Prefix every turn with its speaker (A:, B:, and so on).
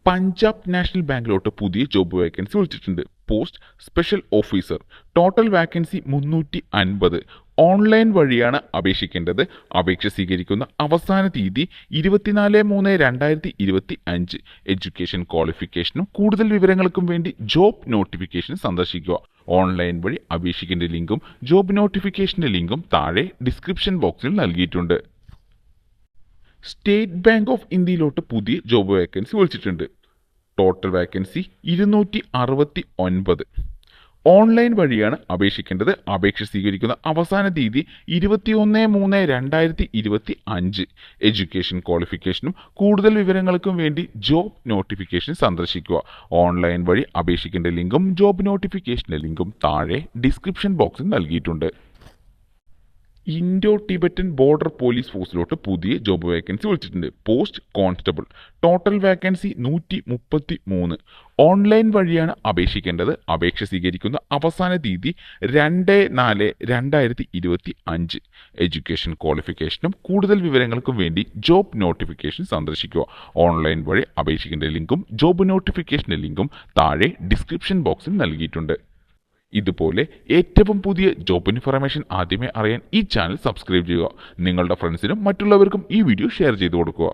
A: Punjab national ബാങ്കിലോട്ട് പുതിയ job vacancy വിളിച്ചിട്ടുണ്ട്. Post special officer. Total vacancy 350. Online വഴിയാണ് അപേക്ഷിക്കേണ്ടത്. അപേക്ഷ സ്വീകരിക്കുന്ന അവസാന തീയതി 24/3/2025. എഡ്യൂക്കേഷൻ ക്വാളിഫിക്കേഷനും കൂടുതൽ വിവരങ്ങൾക്കും വേണ്ടി ജോബ് നോട്ടിഫിക്കേഷൻ സന്ദർശിക്കുക. ഓൺലൈൻ വഴി അപേക്ഷിക്കേണ്ട ലിങ്കും ജോബ് നോട്ടിഫിക്കേഷന്റെ ലിങ്കും താഴെ ഡിസ്ക്രിപ്ഷൻ ബോക്സിൽ നൽകിയിട്ടുണ്ട്. സ്റ്റേറ്റ് ബാങ്ക് ഓഫ് ഇന്ത്യയിലോട്ട് പുതിയ ജോബ് വേക്കൻസി വിളിച്ചിട്ടുണ്ട്. Total vacancy 269. ഓൺലൈൻ വഴിയാണ് അപേക്ഷിക്കേണ്ടത്. അപേക്ഷ സ്വീകരിക്കുന്ന അവസാന തീയതി 21/3/2025. എഡ്യൂക്കേഷൻ ക്വാളിഫിക്കേഷനും കൂടുതൽ വിവരങ്ങൾക്കും വേണ്ടി ജോബ് നോട്ടിഫിക്കേഷൻ സന്ദർശിക്കുക. ഓൺലൈൻ വഴി അപേക്ഷിക്കേണ്ട ലിങ്കും ജോബ് നോട്ടിഫിക്കേഷന്റെ ലിങ്കും താഴെ ഡിസ്ക്രിപ്ഷൻ ബോക്സിൽ നൽകിയിട്ടുണ്ട്. ഇൻഡോ ടിബറ്റൻ ബോർഡർ പോലീസ് ഫോഴ്സിലോട്ട് പുതിയ ജോബ് വേക്കൻസി വിളിച്ചിട്ടുണ്ട്. Post constable. Total vacancy 133. Online വഴിയാണ് അപേക്ഷിക്കേണ്ടത്. അപേക്ഷ സ്വീകരിക്കുന്ന അവസാന തീയതി 2/4/2025. എഡ്യൂക്കേഷൻ ക്വാളിഫിക്കേഷനും കൂടുതൽ വിവരങ്ങൾക്കും വേണ്ടി ജോബ് നോട്ടിഫിക്കേഷൻ സന്ദർശിക്കുക. ഓൺലൈൻ വഴി അപേക്ഷിക്കേണ്ട ലിങ്കും ജോബ് നോട്ടിഫിക്കേഷന്റെ ലിങ്കും താഴെ ഡിസ്ക്രിപ്ഷൻ ബോക്സിൽ നൽകിയിട്ടുണ്ട്. ഇതുപോലെ ഏറ്റവും പുതിയ ജോബ് ഇൻഫർമേഷൻ ആദ്യമേ അറിയാൻ ഈ ചാനൽ സബ്സ്ക്രൈബ് ചെയ്യുക. നിങ്ങളുടെ ഫ്രണ്ട്സിനും മറ്റുള്ളവർക്കും ഈ വീഡിയോ ഷെയർ ചെയ്തു കൊടുക്കുക.